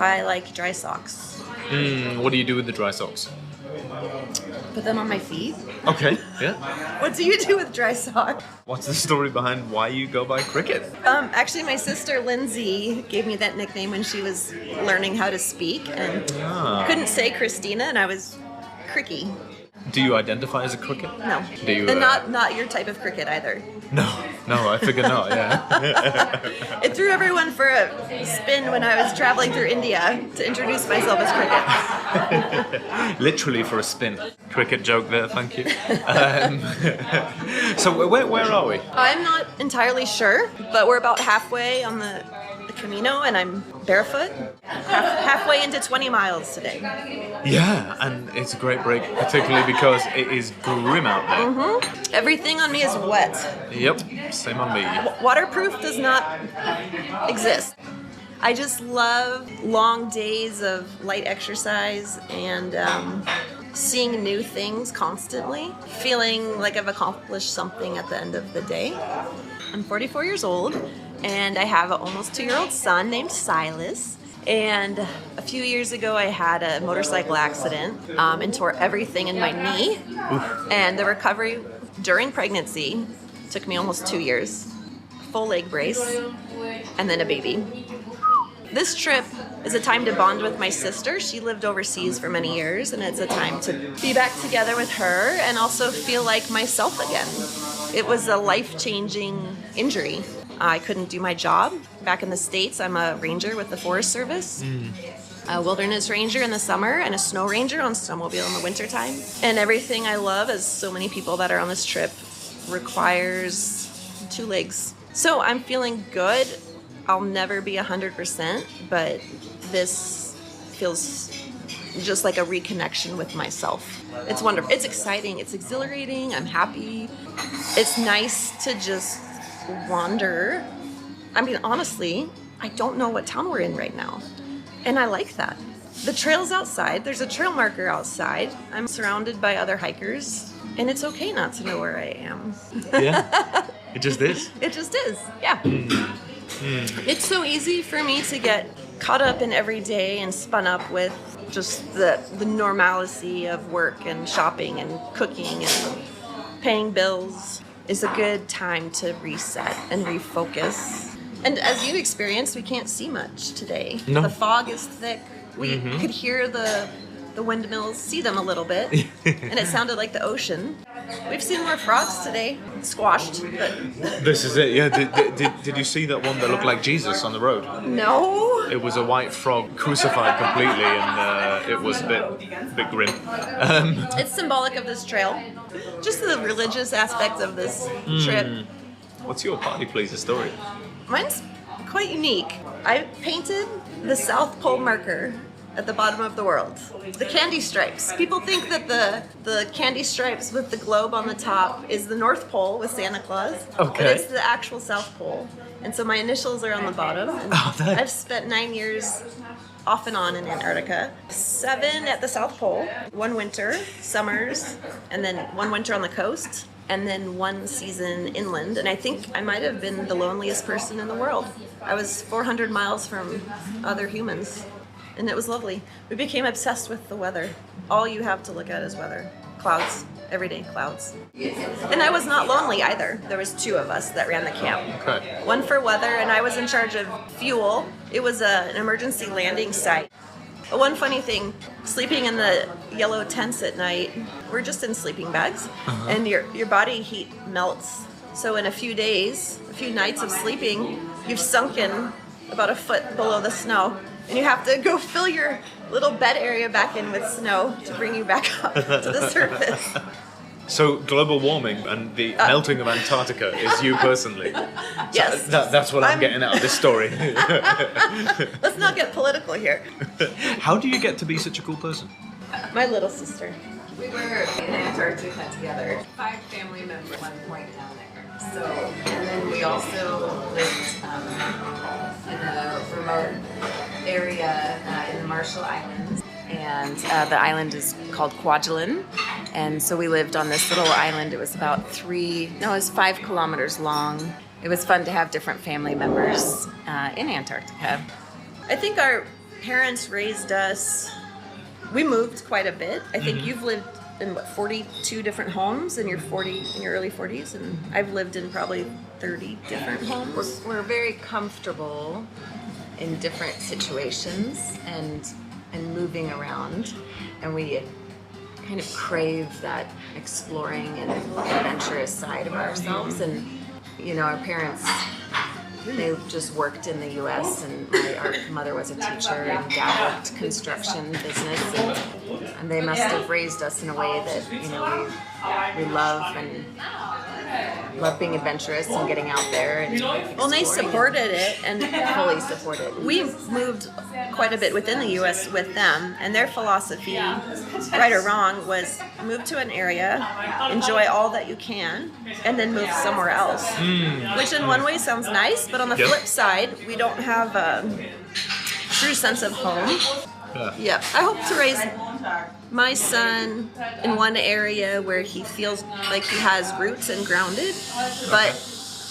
I like dry socks. What do you do with the dry socks? Put them on my feet. Okay, yeah. What do you do with dry socks? What's the story behind why you go by Kricket? Actually, my sister Lindsey gave me that nickname when she was learning how to speak and couldn't say Christina, and I was Cricky. Do you identify as a cricket? No. Do you? And not your type of cricket either. No, I figured not. Yeah. It threw everyone for a spin when I was traveling through India to introduce myself as Kricket. Literally for a spin. Cricket joke there. Thank you. So where are we? I'm not entirely sure, but we're about halfway on the Camino, and I'm barefoot. Halfway into 20 miles today. Yeah, and it's a great break, particularly because it is grim out there. Mm-hmm. Everything on me is wet. Yep, same on me. Waterproof does not exist. I just love long days of light exercise and seeing new things constantly, feeling like I've accomplished something at the end of the day. I'm 44 years old, and I have an almost 2-year-old son named Silas. And a few years ago, I had a motorcycle accident and tore everything in my knee. Oof. And the recovery during pregnancy took me almost 2 years. Full leg brace, and then a baby. This trip is a time to bond with my sister. She lived overseas for many years, and it's a time to be back together with her and also feel like myself again. It was a life-changing injury. I couldn't do my job. Back in the States, I'm a ranger with the Forest Service. A wilderness ranger in the summer and a snow ranger on snowmobile in the wintertime. And everything I love, as so many people that are on this trip, requires 2 legs. So I'm feeling good. I'll never be 100%, but this feels just like a reconnection with myself. It's wonderful. It's exciting. It's exhilarating. I'm happy. It's nice to just wander. I mean, honestly, I don't know what town we're in right now. And I like that. The trail's outside. There's a trail marker outside. I'm surrounded by other hikers. And it's okay not to know where I am. Yeah, it just is. It just is, yeah. It's so easy for me to get caught up in every day and spun up with just the normalcy of work and shopping and cooking and paying bills. Is a good time to reset and refocus. And as you've experienced, we can't see much today. No. The fog is thick. We could hear the windmills, see them a little bit, and it sounded like the ocean. We've seen more frogs today, squashed, but... This is it, yeah. Did you see that one that looked like Jesus on the road? No. It was a white frog crucified completely, and it was a bit grim. It's symbolic of this trail. Just the religious aspect of this trip. What's your party pleaser story? Mine's quite unique. I painted the South Pole marker at the bottom of the world. The candy stripes. People think that the candy stripes with the globe on the top is the North Pole with Santa Claus. Okay. But it's the actual South Pole. And so my initials are on the bottom. And nice. I've spent 9 years off and on in Antarctica. 7 at the South Pole, 1 winter, summers, and then 1 winter on the coast, and then 1 season inland. And I think I might have been the loneliest person in the world. I was 400 miles from other humans. And it was lovely. We became obsessed with the weather. All you have to look at is weather. Clouds. Everyday clouds. And I was not lonely either. There was 2 of us that ran the camp. Okay. 1 for weather, and I was in charge of fuel. It was an emergency landing site. One funny thing, sleeping in the yellow tents at night, we're just in sleeping bags, and your body heat melts. So in a few days, a few nights of sleeping, you've sunken about 1 foot below the snow. And you have to go fill your little bed area back in with snow to bring you back up to the surface. So global warming and the melting of Antarctica is you personally? Yes. So that's what I'm getting out of this story. Let's not get political here. How do you get to be such a cool person? My little sister. We were in Antarctica together. 5 family members at one point down there. So, and then we also lived in a remote area in the Marshall Islands. And the island is called Kwajalein. And so we lived on this little island. It was about 5 kilometers long. It was fun to have different family members in Antarctica. I think our parents raised us. We moved quite a bit. I think you've lived in 42 different homes in your early 40s, and I've lived in probably 30 different homes. We're very comfortable in different situations and moving around, and we kind of crave that exploring and adventurous side of ourselves. And our parents, they just worked in the U.S. and our mother was a teacher and dad worked construction business, and they must have raised us in a way that we love being adventurous and getting out there and well, they supported it and fully supported. We moved quite a bit within the U.S. with them, and their philosophy, right or wrong, was move to an area, enjoy all that you can, and then move somewhere else. Which in one way sounds nice, but on the flip side, we don't have a true sense of home. Yeah. I hope to raise my son in one area where he feels like he has roots and grounded, but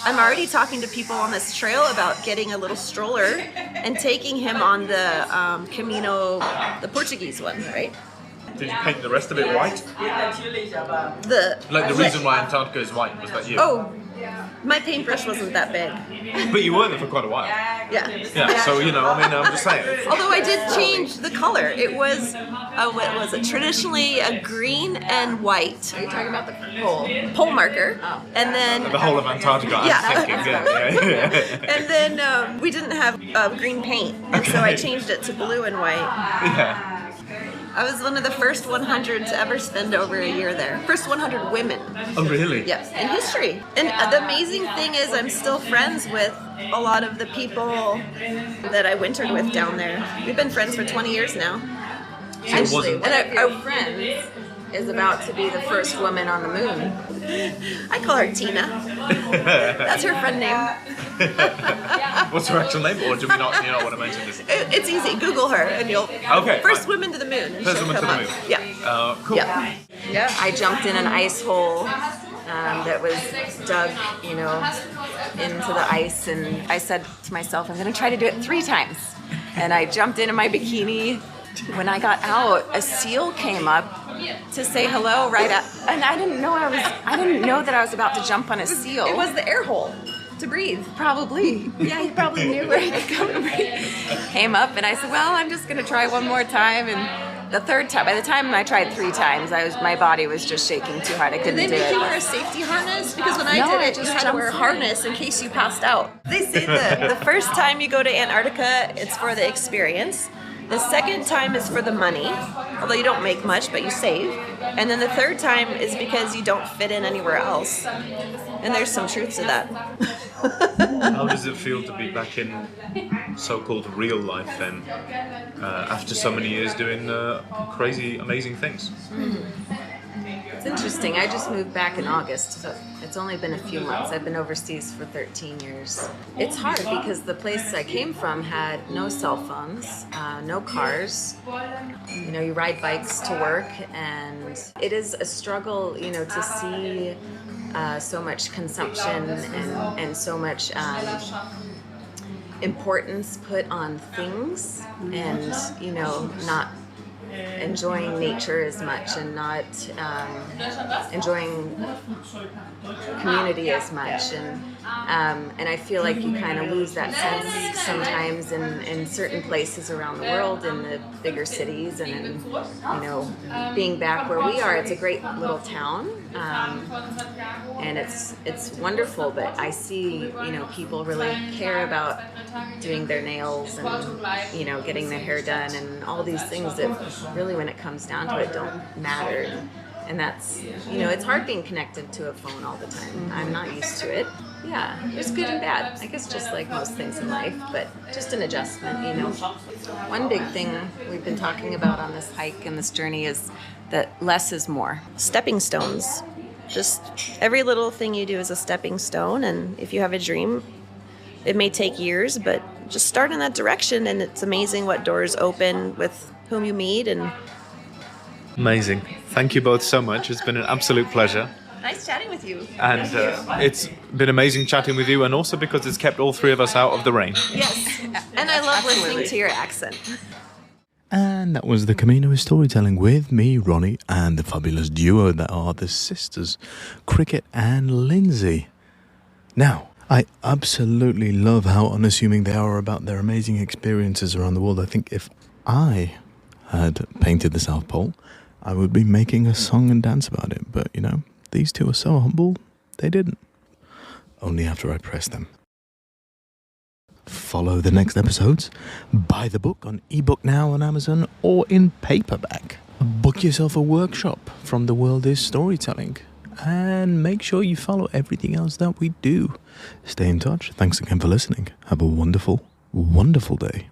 I'm already talking to people on this trail about getting a little stroller and taking him on the Camino, the Portuguese one, right? Did you paint the rest of it white? The reason why Antarctica is white, was that you? Oh, my paintbrush wasn't that big. But you were there for quite a while. Yeah. Yeah, so, I'm just saying. Although I did change the color. It was, what was it? Traditionally a green and white. Are you talking about the pole marker? Oh. And then... The whole of Antarctica, I'm thinking. And then we didn't have green paint. And so I changed it to blue and white. Yeah. I was one of the first 100 to ever spend over a year there. First 100 women. Oh, really? Yes, in history. And the amazing thing is I'm still friends with a lot of the people that I wintered with down there. We've been friends for 20 years now. Actually, one of your friends is about to be the first woman on the moon. I call her Tina. That's her friend name. What's her actual name, or do we not? You don't want to mention this? It's easy. Google her, and you'll. Okay. First woman to the moon. And First she'll woman to come the moon. up. Yeah. Cool. Yeah. I jumped in an ice hole that was dug, into the ice, and I said to myself, I'm going to try to do it 3 times. And I jumped in my bikini. When I got out, a seal came up to say hello right up, and I didn't know that I was about to jump on a seal. It was the air hole to breathe. Probably. Yeah, he probably knew where he could come and breathe. Came up, and I said, well, I'm just going to try one more time. And the third time, by the time I tried 3 times, my body was just shaking too hard. I couldn't do it. Did they make you wear a safety harness? Because when I did it, you had to wear a harness in case you passed out. They say the first time you go to Antarctica, it's for the experience. The second time is for the money, although you don't make much, but you save. And then the third time is because you don't fit in anywhere else. And there's some truth to that. How does it feel to be back in so-called real life then, after so many years doing crazy, amazing things? It's interesting. I just moved back in August, so it's only been a few months. I've been overseas for 13 years. It's hard because the place I came from had no cell phones, no cars. You ride bikes to work, and it is a struggle, to see so much consumption and so much importance put on things, and not enjoying nature as much, and not enjoying community as much, and I feel like you kind of lose that sense sometimes in certain places around the world, in the bigger cities, and being back where we are. It's a great little town, and it's wonderful, but I see people really care about doing their nails and getting their hair done and all these things that really, when it comes down to it, don't matter. And that's, it's hard being connected to a phone all the time. I'm not used to it. Yeah, there's good and bad. I guess just like most things in life, but just an adjustment, One big thing we've been talking about on this hike and this journey is that less is more. Stepping stones. Just every little thing you do is a stepping stone, and if you have a dream, it may take years, but just start in that direction, and it's amazing what doors open with whom you meet. And amazing. Thank you both so much. It's been an absolute pleasure. Nice chatting with you. And it's been amazing chatting with you, and also because it's kept all three of us out of the rain. Yes, and I love listening to your accent. And that was the Camino is storytelling with me, Ronni, and the fabulous duo that are the sisters, Kricket and Lindsey. Now, I absolutely love how unassuming they are about their amazing experiences around the world. I think if I had painted the South Pole, I would be making a song and dance about it. But, you know, these two are so humble, they didn't. Only after I pressed them. Follow the next episodes. Buy the book on ebook now on Amazon or in paperback. Book yourself a workshop from The World is Storytelling. And make sure you follow everything else that we do. Stay in touch. Thanks again for listening. Have a wonderful, wonderful day.